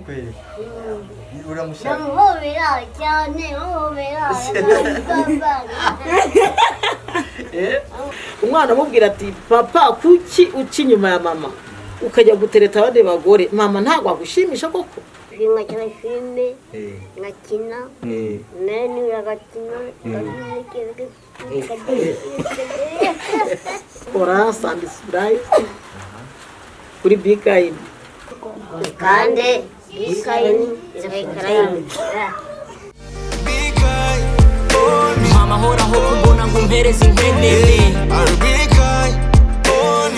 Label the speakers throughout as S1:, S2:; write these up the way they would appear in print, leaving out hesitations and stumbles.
S1: kweli uramushaka
S2: ndamuhobera cyane muhobera
S3: umwana amubwira ati papa kuki uca inyuma ya mama ukajya gutereta abandi bagore mama ntabwo agushimisha koko
S2: nkakina filime nkakina nani agakina
S3: kora subscribe kuri Bikaini
S2: kandi Bikaini
S4: mama horaho kubona ngo umpereze inkenene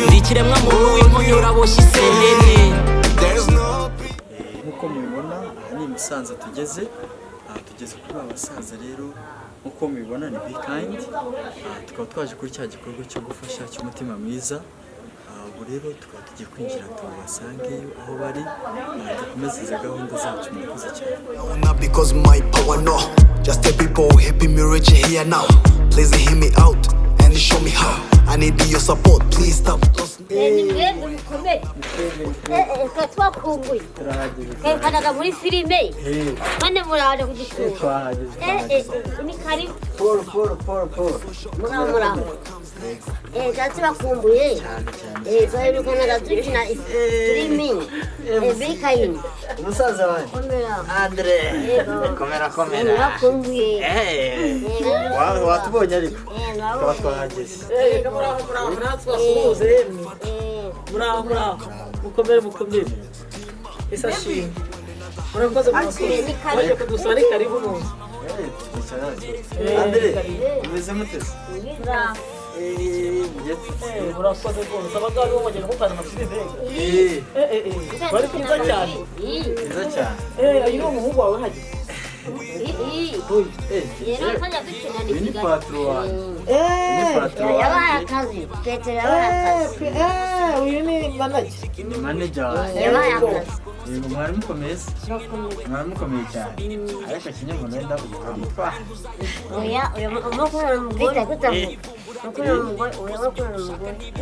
S4: ndikiremwa muntu w'imponyora boshye isenene.
S1: nkuko mubibona aha ni Musanze tugeze kuri abasaza rero nkuko mubibona ni Bikaini tukaba twaje kuri cya gikorwa cyo gufasha cy'umutima mwiza ubu rero tukaba tugiye kwinjira tubasangeyo aho bari dukomeze izo gahunda zacu murakoze cyane.
S5: Not because my power no, just the people helping me reach here now. Please hear me out and show me how. I need your support, please stop.
S2: twakumbuye kanaga muri filime none muraje kugishura ni karibu muraho cyatsi bakumbuye twabirukanaga dukina filimi Bikaini
S1: umusaza wanjye Andre komera
S2: bakumbuye
S1: watubonye ariko tukaba twahageze
S3: muraho mukomere isashimwe murakoze mwaje kudusura karibu mu
S1: Andre umeze mutese
S3: murakoze rwose abagabo bo bagenda gukana amafilime bari kwiza cyane uyu ni umuhungu wawe hajya
S1: ni patro wanjye
S2: yabaye akazi Petero yabaye akazi
S3: uyu ni manager
S2: yabaye akazi
S1: mwari mukomeye cyane ariko kinyarwanda wenda uramutwa
S2: uyu mukuru umugore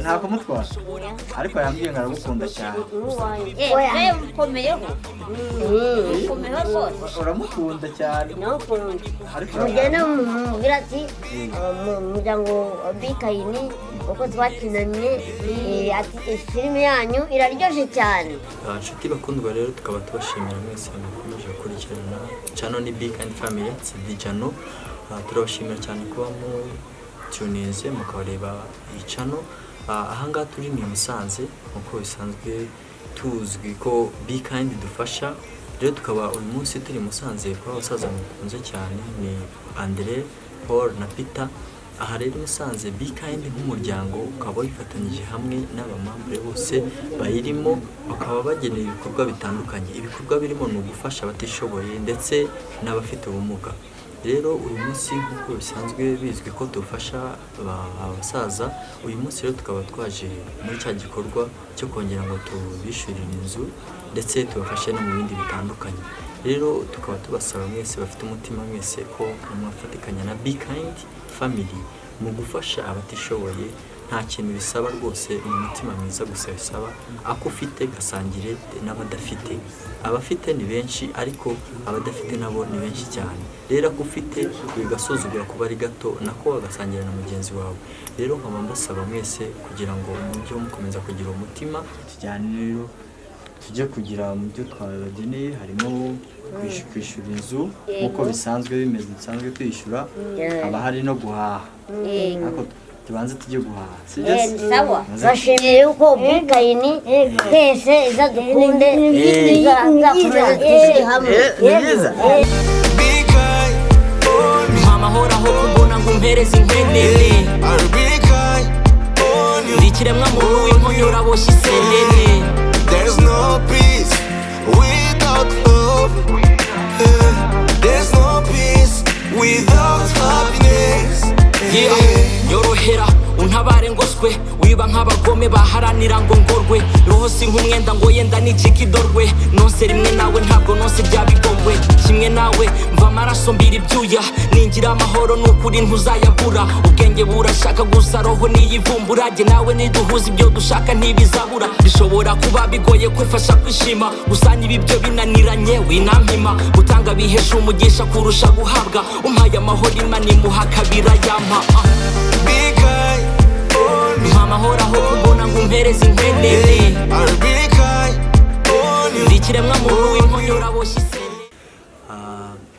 S1: nta kumutwara ariko yambwiye ngo aragukunda cyane
S2: ukomeyeho rwose
S1: uramukunda cyane
S2: ariko mugende mumubwira ati umuryango wa Bikaini uko twakinanye ati filime yanyu iraryoshye cyane.
S1: inshuti bakundwa rero tukaba tubashimira mwese mukomeje gukurikirana channel ni Bikaini family CD channel turabashimira cyane kuba mu tuneze mukareba iyi channel ahangaha turi ni Musanze uko bisanzwe tuzwi ko Bikaini dufasha rero tukaba uyu munsi turi Musanze kwa abasaza mukunze cyane ni Andre Paul na Peter aha rero Musanze Bikaini nk'umuryango ukaba wifatanyije hamwe n'abamambure bose bayirimo bakaba bagenera ibikorwa bitandukanye ibikorwa birimo no gufasha abatishoboye ndetse n'abafite ubumuga rero uyu munsi nk'uko bisanzwe bizwi ko dufasha abasaza uyu munsi rero tukaba twaje muri cya gikorwa cyo kongera ngo tubishyurire inzu ndetse tubafashe no mu bindi bitandukanye rero tukaba tubasaba mwese bafite umutima mwese ko mwafatikanya na Bikaini family mu gufasha abatishoboye nta kintu bisaba rwose mu mutima mwiza gusa bisaba ako ufite gasangire n'abadafite abafite ni benshi ariko abadafite nabo ni benshi cyane rero ako ufite bigasuzugura kuba ari gato nako wagasangira na mugenzi wawe rero nkaba mbasaba mwese kugira ngo mujye mukomeza kugira umutima tujyane rero tujye kugira mu byo twabageneye harimo kwishyura inzu nk'uko bisanzwe bimeze bisanzwe kwishyura haba hari no guhaha ariko tubanze tujye guhaha
S2: sawa bashimiye yuko Bikaini twese izadukunde izakomeza twese hamwe
S4: mama horaho kubona ngo umpereze inkenene ndikiremwa muntu w'imponyora boshye isenene.
S5: There's no peace without love. There's no peace without happiness.
S4: Nyorohera untabare ngoswe wiba nk'abagome baharanira ngo ngorwe roho si nk'umwenda ngo yenda nicika idorwe nonse rimwe nawe ntabwo nonse byabigomwe kimwe nawe mva amaraso mbira ibyuya ningira amahoro n'ukuri ntuzayabura ubwenge burashaka gusa roho niyivumbura jye nawe niduhuza ibyo dushaka ntibizabura bishobora kuba bigoye kwifasha kwishima gusanya ibi byo binaniranye winampima gutanga bihesha umugisha kurusha guhabwa umpaye amahoro imana imuha kabira yampa amahoro aho kumbona ngo umpereze inkenene ndi ikiremwa muntu w'imponyora boshye isene.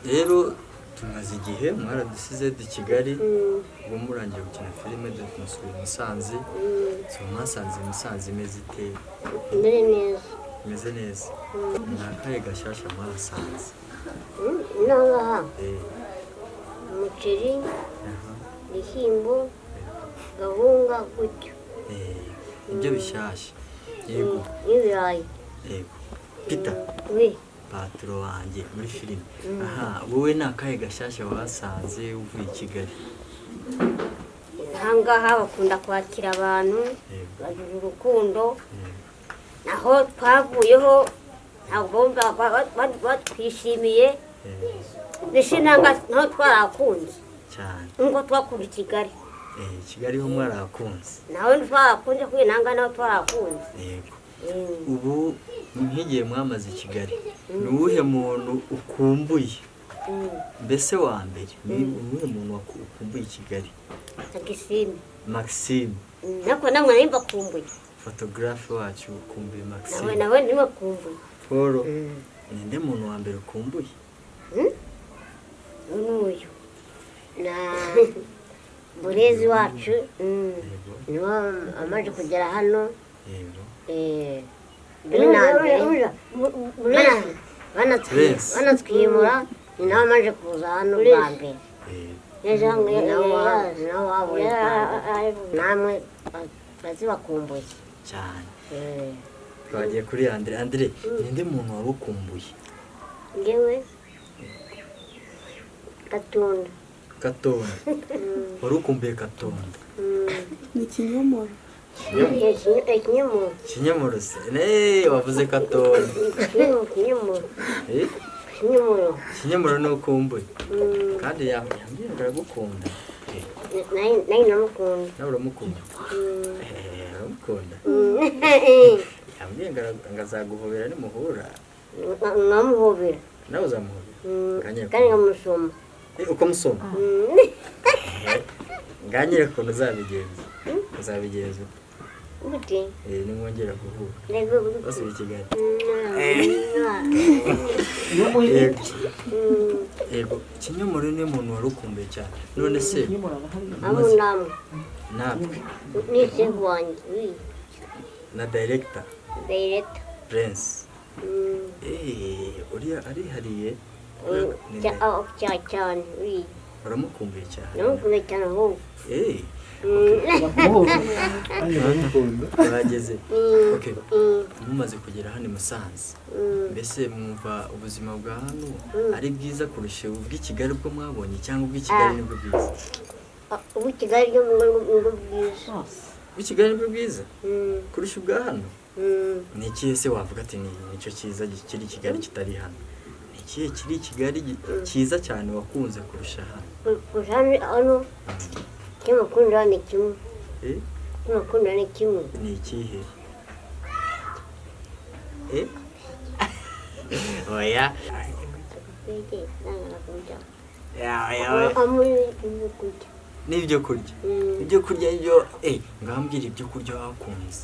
S1: Rero tumaze igihe mwaradusize i Kigali ubwo murangiye gukina filime dumusubira i Musanze mwasanze Musanze imeze ite? Imeze neza. Ni akahe gashyashya mwarasanze?
S2: Nangaha umuceri ibishyimbo gahunga gutyo
S1: ibyo bishyashya. Yego
S2: n'ibirayi.
S1: yego Peter patro wanjye muri filime. Wowe ni akahe gashyashya wasanze uvuye i Kigali?
S2: Ahangaha bakunda kwakira abantu bagira urukundo naho twavuyeho ntabwo batwishimiye mbese naho twarakunze
S1: cyane
S2: ngo twakunda i Kigali.
S1: Kigali ho mwarakunze
S2: naho twarakunze kuko nanga naho twarakunze.
S1: Yego ubu nk'igihe mwamaze i Kigali ni uwuhe muntu ukumbuye mbese wa mbere? Ni uwuhe muntu ukumbuye i Kigali? Maxime.
S2: Nako namwe nimba kumbuye
S1: photographe wacu ukumbuye Maxime.
S2: nawe nimba kumbuye
S1: Paul. Ninde muntu wa mbere ukumbuye?
S2: N'uyu na Burezi wacu niwe amaze kugera hano. banatwimura ni nawe amaze kuza hano bwa mbere. namwe bazibakumbuye
S1: cyane. Twagiye kuri Andre. Ninde muntu wabukumbuye?
S2: ngewe Katonda. Wari ukumbuye Katonda?
S6: Ni Kinyomoro.
S1: Kinyomoro se wavuze Katonda. Kinyomoro ni ukumbuye kandi yambwiye ngo aragukunda.
S2: nawe namukunda.
S1: Nawe uramukunda? Uramukunda? Yambwiye ngo azaguhobera nimuhura.
S2: Nkamuhobera.
S1: Nawe uzamuhobera?
S2: Kandi nkamusoma.
S1: Ukamusoma? Nganyere ukuntu uzabigenza
S2: gute?
S1: nimwongera guhura basubiye i Kigali. Yego Kinyomoro ni umuntu wari ukumbuye cyane. None se natwe
S2: ni sefu wanjye
S1: na director Prince uriya arihariye
S2: cyane.
S1: uramukumbuye cyane?
S2: Namukumbuye cyane ahubwo.
S1: Bageze mumaze kugera hano i Musanze mbese mwumva ubuzima bwa hano ari bwiza kurusha ubw'i Kigali bwo mwabonye cyangwa ubw'i Kigali nibwo bwiza?
S2: Ubw'i Kigali nibwo bwiza.
S1: Ubw'i Kigali nibwo bwiza kurusha ubwa hano? Ni ikihe se wavuga ati nicyo cyiza kiri i Kigali kitari hano? Ni ikihe kiri i Kigali cyiza cyane wakunze kurusha hano?
S2: Kurusha hano kimakunda ni kimwe. Kimakunda ni kimwe.
S1: Ni ikihe? Oya n'ibyo kurya. Ibyo kurya ngambwira ibyo kurya wakunze.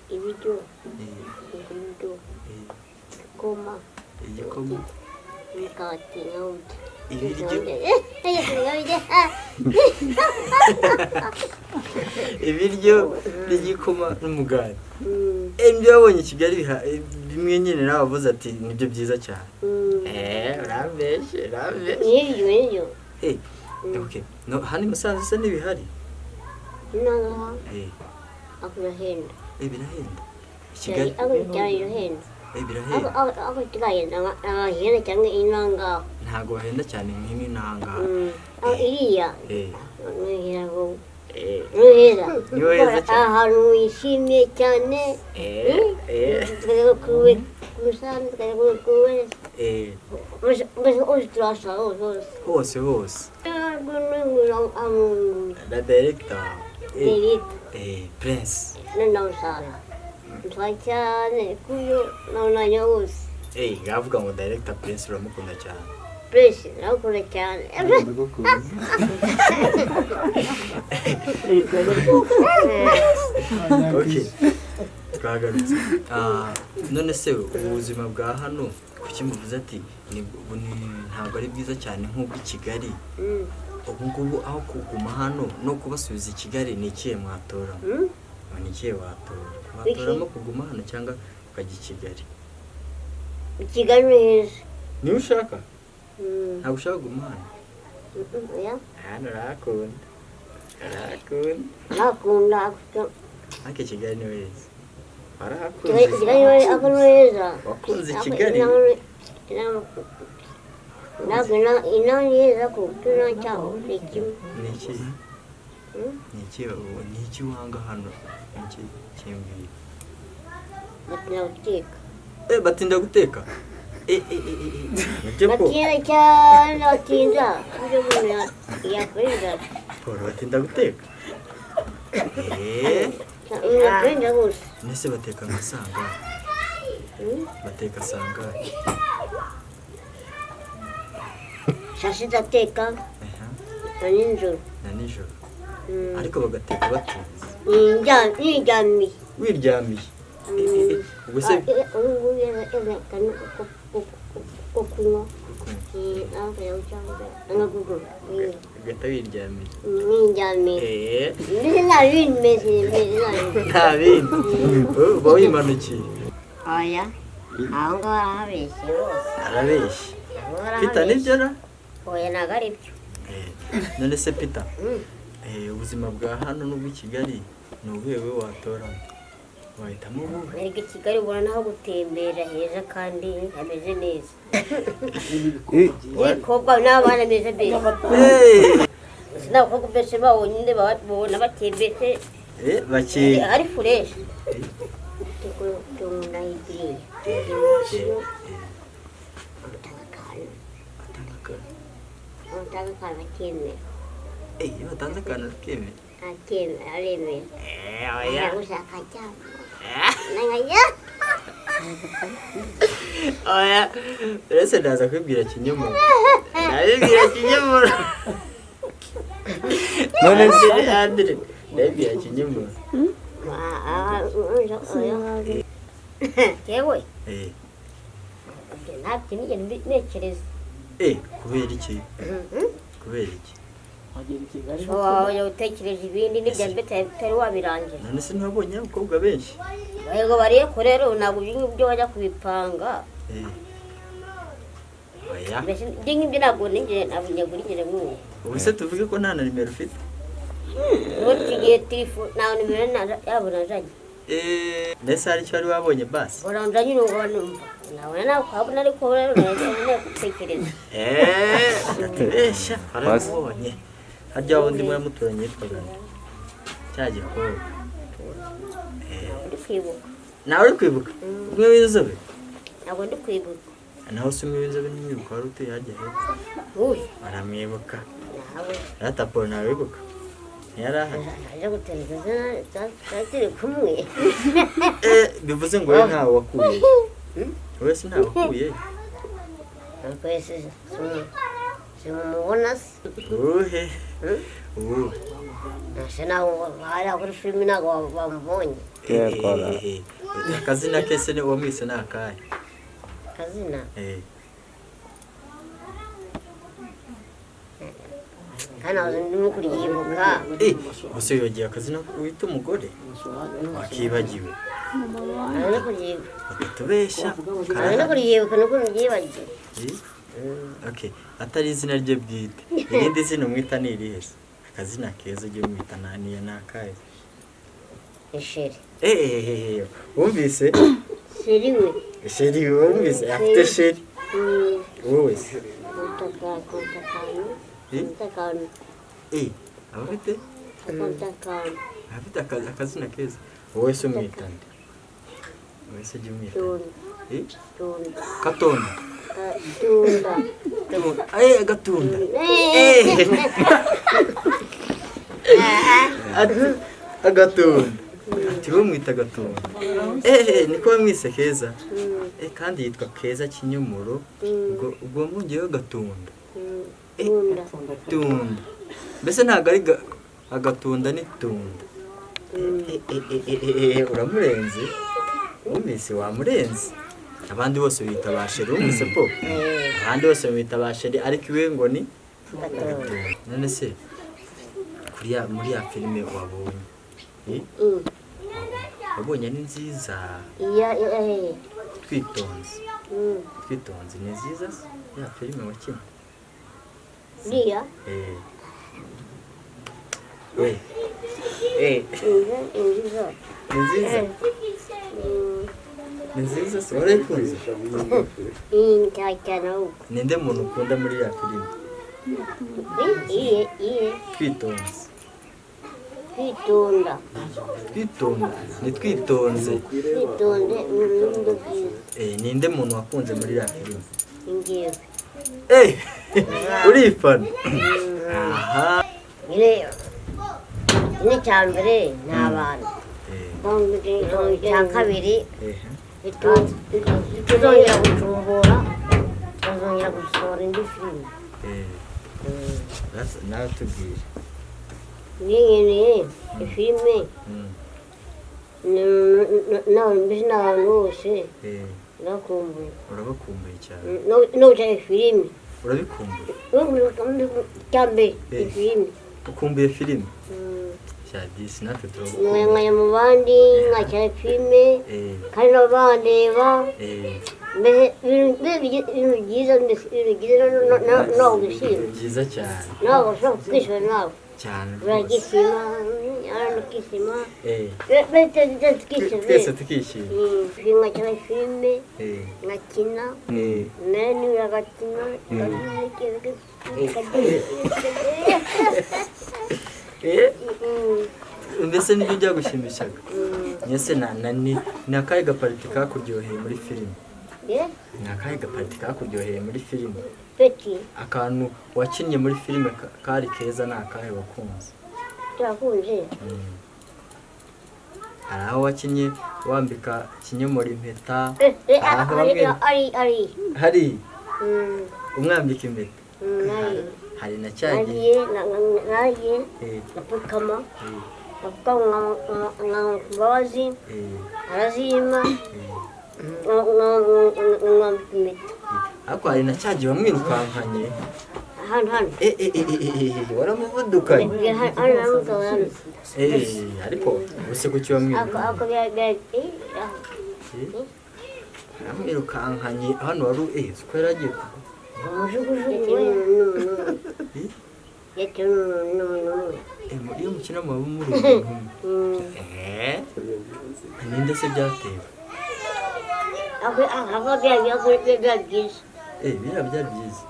S2: Ibiryo
S1: igikoma
S2: imikati n'ubundi.
S1: Ibiryo n'igikoma n'umugati. Ibyo wabonye i Kigali bimwe nyine nawe wavuze ati nibyo byiza cyane. Urambeshye.
S2: Nibyo.
S1: Okay. Hano i Musanze se n'ibihari?
S2: Nangaha birahenda.
S1: Birahenda i
S2: Kigali? Birahenda.
S1: Birahenda?
S2: Ako kirahenda abahenda cyangwa inangaho.
S1: Ntago bahenda cyane nk'inangaha.
S2: Iriya nuhira ngo Nuheza.
S1: Niho heza cyane.
S2: Ahantu wishimye cyane. Tukajya kumusanga, tukajya kuweza. Bose turashaka hose.
S1: Hose. La director. Prince.
S2: Nanawusanga. Ntwa cyane kuyo nawunanya wose.
S1: Gavuga ngo director Prince uramukunda cyane.
S2: Prince nawukunda cyane.
S1: Okay. Twagarutse. None se ubuzima bwa hano kuki muvuze ati ntabwo ari bwiza cyane nk'ubwo i Kigali. Ubu ngubu aho kuguma hano no kubasubiza i Kigali ni ikihe mwatora? Ni ikihe watora? Watoramo kuguma hano cyangwa ukajya i Kigali?
S2: I Kigali ni heza.
S1: Niyo ushaka? Ntabwo ushaka kuguma hano? Hano urakunda.
S2: Nakunda.
S1: Ariko Kigali ni heza.
S2: Kigali ni heza.
S1: Wakunze Kigali?
S2: Ntabwo inani heza ko tunacaho ni kimwe.
S1: Ni iki wanga hano? Ni iki kimbwira?
S2: Batinda guteka.
S1: Batinda guteka?
S2: Batinda cyane batinda. Ibyo umuntu yakorera.
S1: Paul batinda guteka?
S2: Batinda gusa.
S1: Nese bateka nka sanga? Bateka sanga?
S2: Saa sita ateka. Na nijoro.
S1: Ariko bagateka batinze.
S2: Niryamiye.
S1: Wiryamiye? Ubwo se
S2: ubu yerekana ko kunywa.
S1: Gata wiryamiye?
S2: Niryamiye. Mbese nta bindi meze.
S1: Nta bindi? Uba wimanukiye?
S2: Oya. Aho ngaho arahabeshye rwose.
S1: Arabeshye? Peter nibyo na?
S2: Oya ntabwo ari byo.
S1: None se Peter, ubuzima bwa hano n'ubw'i Kigali ni ubuhe watora? Wahitamo ubuhe?
S2: Erega i Kigali ubona naho gutembera heza kandi hameze neza. Abakobwa n'abana beza beza. N'abakobwa mbese bawonyine babona batembetse. Ari fureshi. Utanga akantu akemera.
S1: Iyo watanze akantu akemera?
S2: Aremera.
S1: Oya.
S2: Ushaka cyangwa? Nangaya?
S1: Oya. Uretse ndaza kwibwira kinyomoro. Ndabibwira kinyomoro. None se Andre, ndabibwira kinyomoro.
S2: Yewe. Ntabwo nigeze ntekereza.
S1: Kubera iki? Kubera iki?
S2: Wajya utekereje ibindi n'ibya mbere utari wabirangira.
S1: None se ntabonye abakobwa benshi?
S2: Yego bareko rero ntabwo ibyo wajya kubipanga.
S1: Oya.
S2: Mbese ngibyo ntabwo nigeze nk'ubu.
S1: Ubu se tuvuge ko nta na nimero ufite?
S2: Ubu tugiye telefone nta nimero yabo najanye.
S1: Ndetse hari icyo wari wabonye basi?
S2: Urandanye n'uwo numva. Nabona nawe kwabona ariko rero nari gutekereza.
S1: Atatubeshya warabonye. Harya wundi muramuturanye yitwaga cya gikobwa.
S2: Ndi kwibuka.
S1: Nawe uri kwibuka? Umwe w'inzobe?
S2: Ntabwo ndi kwibuka.
S1: Naho se umwe w'inzobe n'imwibuka wari utuye hajya hepfo? Aramwibuka. Rata Paul nawe wibuka? Ntiyarahari?
S2: Aje gutekereza turi kumwe.
S1: Bivuze ngo wowe ntawe wakuye? Wowe se ntawe wakuye?
S2: Twese simumubona se.
S1: Uhe? Uhe?
S2: Nase nawe hariya kuri filime ntabwo bamubonye.
S1: Akazina ke se wamwise ni akahe?
S2: Akazina? Kana ndimo kuriyibuka.
S1: Gusa wibagiwe akazina wita umugore? Wakibagiwe?
S2: Arimo kuriyibuka.
S1: Tubeshya.
S2: Arimo kuriyibuka nuko nibyibagiwe.
S1: Okay, atari izina rye bwite. Irindi zina umwita ni irihe? Akazina keza ujye umwita naniye nakaye.
S2: Sheri.
S1: Wumvise?
S2: Sheri we.
S1: Sheri wumvise? Afite sheri. Wowe se?
S2: Kontakano.
S1: Abafite?
S2: Akatakana.
S1: afite akazina keza wowe se umwita nde wowe se jya umwita nde?
S2: Tunda.
S1: Katonda
S2: Tunda.
S1: Gatunda agatunda ati wowe mwita Gatunda niko wamwise Keza kandi yitwa Keza Kinyomoro ubwo mwongeyeho Gatunda Tunda mbese ntabwo ari agatunda ni Tunda uramurenze wumvise wamurenze abandi bose bita basheri wumvise po abandi bose bita basheri ariko iwe ngo ni Gatunda none se muri ya filime wabonye wabonye ni nziza twitonze ni nziza ya filime wakina
S2: Ria.
S1: Ni nziza se warayikunze ninde muntu ukunda muri ya filime twitonze ni twitonze ninde muntu wakunze muri ya filime urifana aha
S2: ni cyambere ni abantu cya kabiri tuzongera gucumbura tuzongera gusohora indi filime
S1: nawe tubwire
S2: ni filime mbese n'abantu bose
S1: urabakumbuye cyane
S2: n'ucaye filime
S1: urabikumbuye
S2: cyambere filime
S1: ukumbuye filime disi natwe turabakumbuye
S2: nkaya mu bandi nkacyara filime kandi nabo bandeba mbese ibintu byiza nawe ugishima
S1: byiza cyane
S2: nawe ushobora kwishima nawe
S1: cyane
S2: uragishima aranukishima
S1: twese tukishima
S2: nkacyara filime nkakina nani uragakina
S1: mbese nibyo ujya gushimishaga nyese ni akahe gapariti kakuryoheye muri filime ni akahe gapariti kakuryoheye muri filime akantu wakinnye muri filime kari keza ni akahe wakunze
S2: turakunze
S1: hari aho wakinnye wambika Kinyomoro impeta hari umwambika impeta hari na cyagiye
S2: nagiye napfukama mbabazi arazima mwambika impeta
S1: ariko hari na cyagiye wamwirukankanye
S2: hano
S1: waramuvudukanye ariko ubuse kuki wamwirukankanye aramwirukankanye hano wari uko yari agiye iyo mukina muba muri umuntu ninde se byatewe
S2: biriya byiza
S1: biriya byari byiza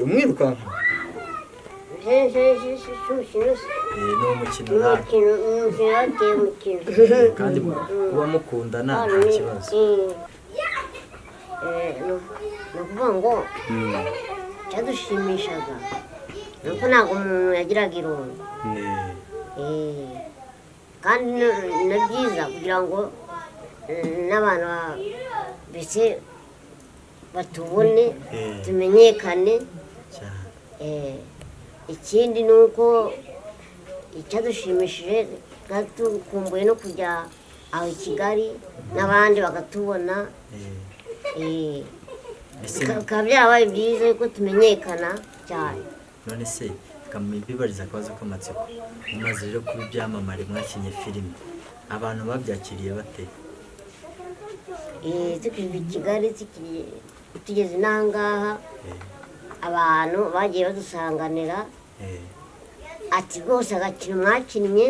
S1: umwirukanka ni umukino kandi kuba mukundana nta kibazo
S2: ni ukuvuga ngo cyadushimishaga nuko ntabwo umuntu yagiraga irungu kandi na byiza kugira ngo n'abantu mbese batubone tumenyekane ikindi ni uko icyadushimishije twatukumbuye no kujya aho i Kigali n'abandi bakatubona bikaba byabaye byiza yuko tumenyekana cyane
S1: none se bibariza akabazo k'amatsiko mumaze rero kuba ibyamamare mwakinye filime abantu babyakiriye bate
S2: tukiva i Kigali tugeze n'ahangaha abantu bagiye badusanganira ati rwose agakino mwakinnye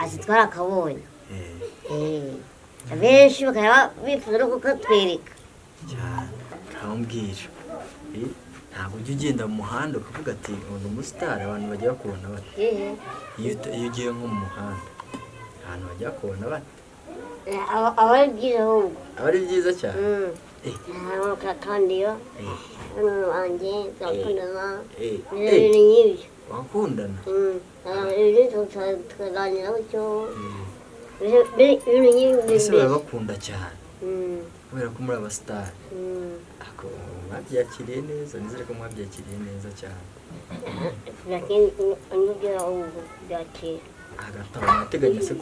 S2: ati twarakabonye benshi bakaba bifuza no kukatwereka
S1: ntawumbwira ntabwo ujya ugenda mu muhanda ukavuga ati uyu umusitari abantu bajya bakubona bate iyo ugiye nko mu muhanda abantu bajya bakubona bate
S2: aba ari byiza ahubwo
S1: aba ari byiza cyane
S2: kandi iyo hano wanjye turakundana ibintu nk'ibyo
S1: wakundana
S2: ibyo tukaganira gutyo ibintu nk'ibyo
S1: ese barabakunda cyane kubera ko muri abasitari ako mwabyakiriye neza nizere ko mwabyakiriye neza cyane
S2: anyubwira ahubwo byakira
S1: hagati aho murateganya se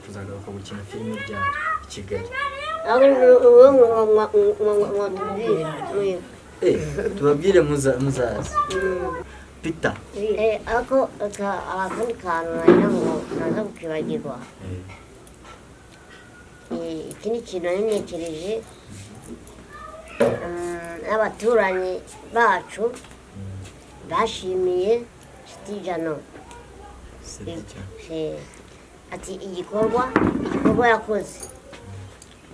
S1: kuzagaruka gukina filime byanyu i Kigali tubabwire muzaza Peter
S2: ariko akandi kantu nagira ngo naza kukibagirwa ikindi kintu nari ntekereje n'abaturanyi bacu bashimiye Stijano ati igikorwa yakoze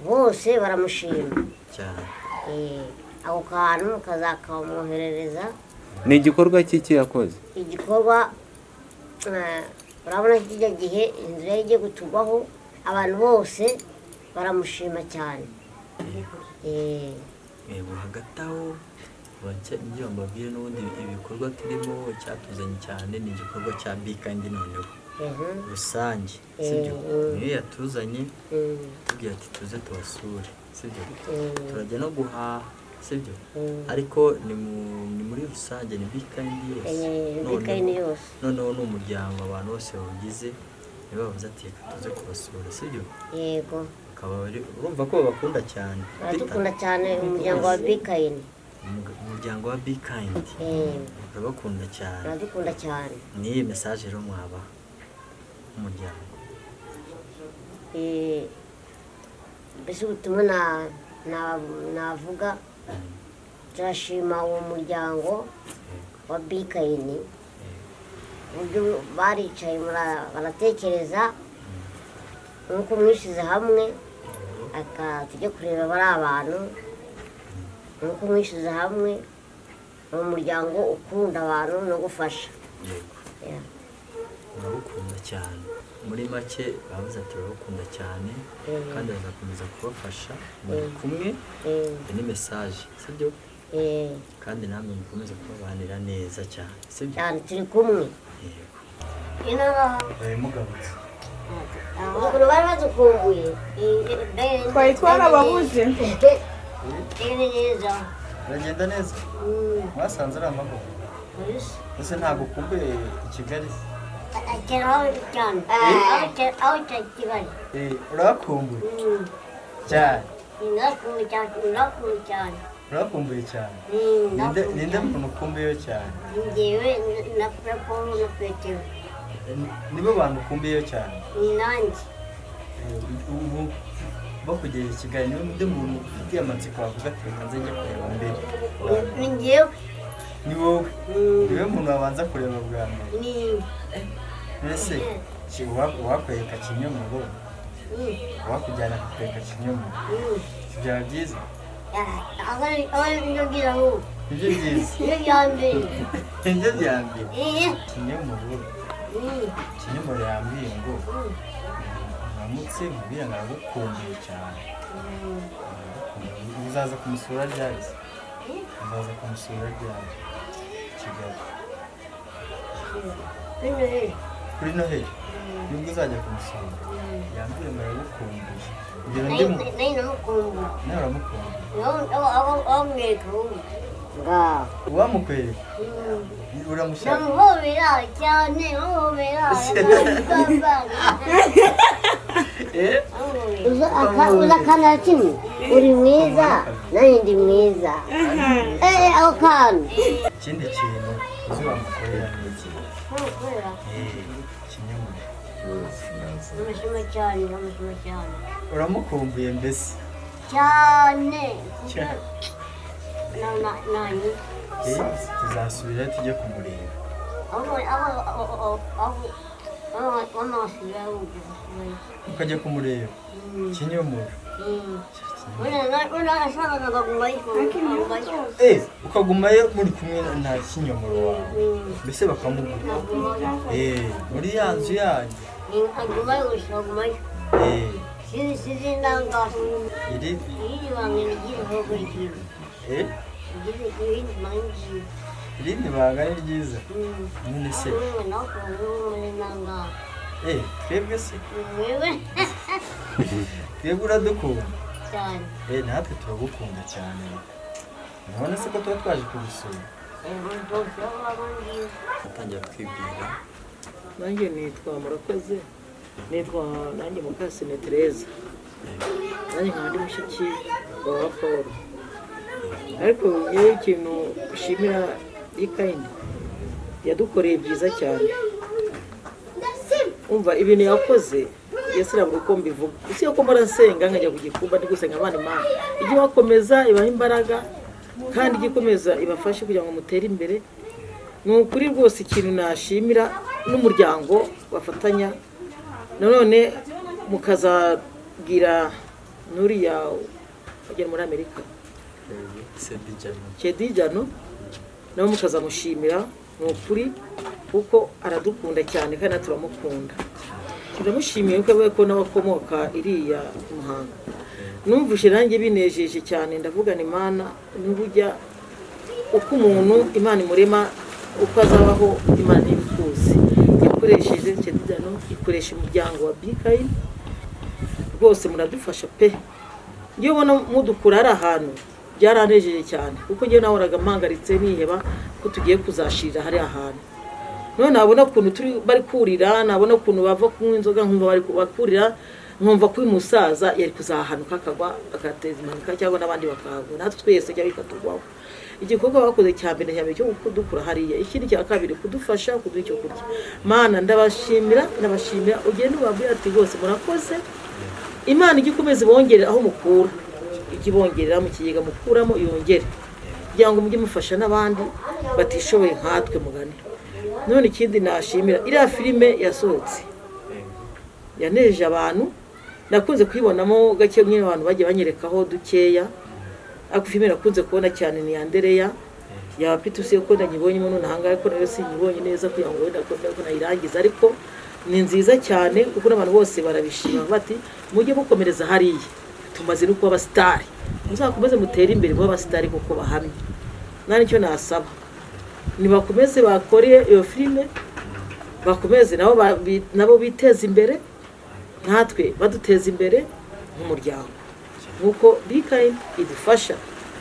S2: bose baramushima
S1: cyane
S2: ako kantu kazakamwoherereza
S7: ni igikorwa cy'iki yakoze
S2: igikorwa urabona kijya gihe inzira ye igiye gutugwaho abantu bose baramushima cyane
S1: hagati aho ngira mbabwire n'ubundi ibikorwa turimo cyatuzanye cyane ni igikorwa cya Bkind noneho rusange sibyo niyo yatuzanye tubwira ati tuze tubasure sibyo turajya no guhaha sibyo ariko ni muri rusange ni Bkind yose noneho ni umuryango abantu bose bawugize niba bavuze ati reka tuze kubasura sibyo
S2: yego
S1: urumva ko babakunda cyane
S2: baradukunda cyane umuryango wa Bkind
S1: umuryango wa Bkind urabakunda cyane
S2: baradukunda cyane
S1: niyi message rero mwaba umuryango
S2: mbese ubutumwa navuga turashima uwo muryango wa Bkind uburyo baricaye baratekereza nuko mwishyize hamwe tujye kureba bari abantu nuko mwishyize hamwe ni umuryango ukunda abantu no gufasha
S1: urabukunda cyane muri make bavuze ati urabukunda cyane kandi bazakomeza kubafasha muri kumwe ni message sibyo kandi namwe mukomeze kubabanira neza cyane sibyo
S2: cyane turi kumwe
S1: mugarutse
S2: ukuntu bari badukumbuye
S6: twari twarababuze
S2: neza
S1: uragenda neza mwasanze ari amahoro ese ntabwo ukumbuye i Kigali
S2: aho cyane aho Kigali
S1: urakumbuye cyane urakumbuye cyane ninde muntu ukumbuyeho cyane
S2: njyewe na Paul na Petero
S1: nibo bantu ukumbuyeho cyane
S2: nanjye
S1: ubu bakugera i Kigali niwe undi muntu ufitiye amatsiko wavuga ati reka nze njye kureba mbere
S2: ni njyewe
S1: ni wowe niwe muntu wabanza kureba bwa mbere mbese wakwereka Kinyomoro wakujyana kukwereka Kinyomoro byaba byiza
S2: nibyo byiza ahubwo
S1: nibyo byiza
S2: nibyo bya mbere
S1: nibyo bya mbere Kinyomoro yambwiye ngo uramutse mubwira ngo aragukumbuye cyane uzaza kumusura ryari uzaza kumusura ryari Kigali kuri Noheli nibwo uzajya kumusura yambwiye ngo aragukumbuye
S2: nayo namukumbuye
S1: nawe uramukumbuye
S2: awamwereka ahubwo
S1: uwamukwereka uramushaka
S2: namuhobera cyane namuhobera uza akantu kimwe uri mwiza nanjye ndi mwiza ako kantu
S1: ikindi kintu uzi wamukorera ni iki Kinyomoro
S2: namushima cyane
S1: uramukumbuye mbese
S2: cyane nanjye
S1: tuzasubira tujye kumureba ukajya kumureba Kinyomoro ukagumayo muri kumwe na kinyomoro wawe mbese bakamugura muri ya nzu yanyu irindi banga ni ryiza none se twebwe se twebwe uradukunda natwe turagukunda cyane none se ko tuba twaje kugusura atangira kwibwira
S3: nanjye nitwa Murakoze nitwa nanjye Mukasine Tereza nanjye nkaba ndi mushiki wa Paul ariko yewe ikintu ushimira Bikindi yadukoreye byiza cyane umva ibintu yakoze yasirabura uko mbivuga isi yuko mbara nsenga nkajya ku gikumba ndi gusenga abana Imana ijye bakomeza ibaha imbaraga kandi igikomeza ibafashe kugira ngo mutere imbere ni ukuri rwose ikintu nashimira n'umuryango bafatanya none mukazabwira nuriya agera muri Amerika Chedijano nawe mukazamushimira ni ukuri kuko aradukunda cyane kandi turamukunda turamushimiye ko n'abakomoka iriya Muhanga numvise nanjye binejeje cyane ndavuga ni Imana n'ubujya uko umuntu Imana imurema uko azabaho Imana ibikuzi yakoresheje Chedijano ikoresha umuryango wa Bikindi rwose muradufasha pe ngiye ubona mudukura ari ahantu byaranejeje cyane kuko ngiye nahoraga mpangaritse niheba ko tugiye kuzashirira hari ahantu none nabona ukuntu turi bari kurira nabona ukuntu bava kunywa inzoga nkumva bari kubakurira nkumva ko uyu musaza yari kuzahanuka akagwa agateza impanuka cyangwa n'abandi bakahagwa natwe twese cyangwa bikatugwaho igikorwa bakoze cya mbere cyo kudukura hariya ikindi cya kabiri kudufasha kuduha icyo kurya Mana ndabashimira ugende ubabwira ati rwose murakoze Imana igikomeza ibongerera aho mukura ikibongerera mu kigega mukuramo yongere kugira ngo mujye mufasha n'abandi batishoboye nkatwe mugane none ikindi nashimira iriya filime yasohotse yaneje abantu nakunze kwibonamo gake mwe abantu bagiye banyerekaho dukeya ako filime nakunze kubona cyane ni Andereya ya Pitusi ko ndanyibonyemo none hangaye ko nayo sinyibonye neza kugira ngo wenda ko nayirangiza ariko ni nziza cyane kuko n'abantu bose barabishima bati mujye mukomereza hariya tumaze no kuba abasitari muzakomeze mutere imbere mu abasitari kuko bahamye nani cyo nasaba nibakomeze bakore iyo filime bakomeze nabo biteza imbere natwe baduteza imbere nk'umuryango nkuko Bikindi idufasha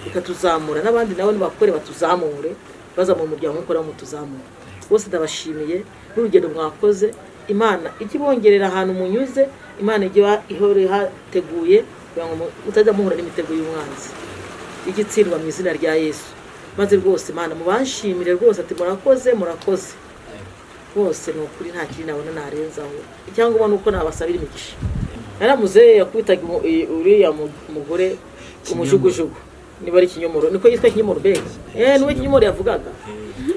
S3: ikatuzamura n'abandi nabo nibakore batuzamure baza mu muryango ukora mu tuzamura bose ndabashimiye n'urugendo mwakoze Imana ikibongerera ahantu munyuze Imana ijya ihore hateguye kugira ngo mutajya muhura n'imitego y'umwanzi igitsindwa mu izina rya Yesu maze rwose Imana mubanshimire rwose ati murakoze rwose ni ukuri nta kiri nabona narenzaho cyangwa ubona uko nabasabira imigisha yaramuze yakubitaga uriya mugore umujugujugu niba ari Kinyomoro niko yitwa Kinyomoro bega niwe Kinyomoro yavugaga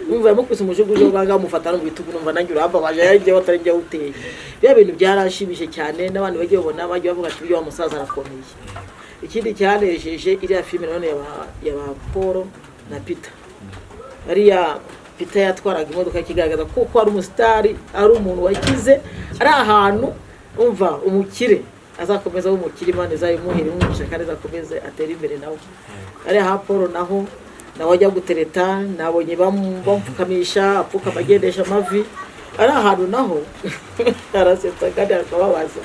S3: numva yamukubise umujugujugu bagamufata no bitugu numva nanjye urababaje yagiye watarinjye uteye bya bintu byarashimije cyane n'abandi bagiye babona bagiye bavuga ati uyu musaza arakomeye ikindi cyanejeje iriya filime none ya Paul na Peter ariya Peter yatwaraga imodoka kigaragaza ko ari umusitari ari umuntu wakize ari ahantu umva umukire azakomeza umukire Imana izayimuhira umugisha kandi azakomeze atera imbere nawe ari ha Paul naho wajya gutereta nabonye bamupfukamisha apfuka bagendesha amavi ari ahantu naho arasetsa kandi akababaza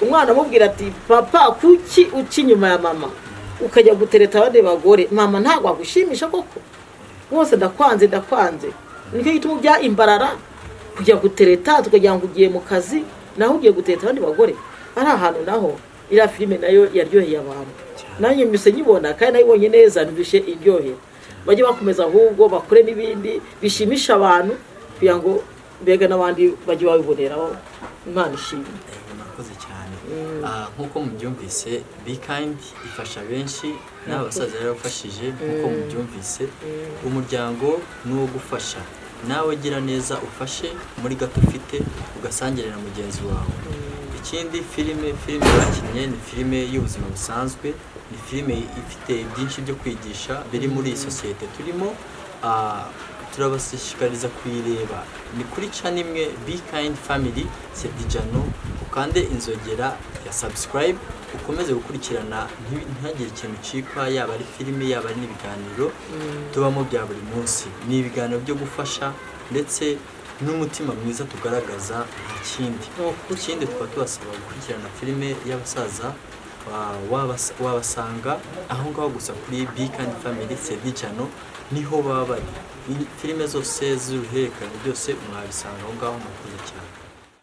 S3: umwana amubwira ati papa kuki uca inyuma ya mama ukajya gutereta abandi bagore mama ntabwo agushimisha koko bose ndakwanze nicyo gituma ujya imbarara kujya gutereta tukagira ngo ugiye mu kazi naho ugiye gutereta abandi bagore ari ahantu naho iriya filime nayo yaryoheye abantu nanjye mbise nyibona kandi nayibonye neza nubishe iryoheye bajye bakomeza ahubwo bakore n'ibindi bishimisha abantu kugira ngo mbega n'abandi bajye babiboneraho Imana ishimwe
S1: murakoze cyane nkuko mubyumvise Bikindi ifasha benshi n'abasaza yarafashije nkuko mubyumvise umuryango n'uwo gufasha nawe gira neza ufashe muri gato ufite ugasangirira mugenzi wawe ikindi filime bakinnye ni filime y'ubuzima busanzwe, ni filime ifite byinshi byo kwigisha biri muri iyi sosiyete turimo. Turabashishikariza kuyireba, ni kuri channel imwe Be Kind Family, c'est Dijano, ukande inzogera ya subscribe, ukomeze gukurikirana ntihagire ikintu cikwa, yaba ari filime yaba ari n'ibiganiro tubamo bya buri munsi. Ni ibiganiro byo gufasha ndetse n'umutima mwiza tugaragaza nta kindi. Ikindi tukaba tubasaba gukurikirana filime y'abasaza, wabasanga aho ngaho gusa kuri Be Kind Family, c'est Dijano, niho baba bari. Filime zose z'uruhererekane byose mwabisanga aho ngaho. Murakoze cyane.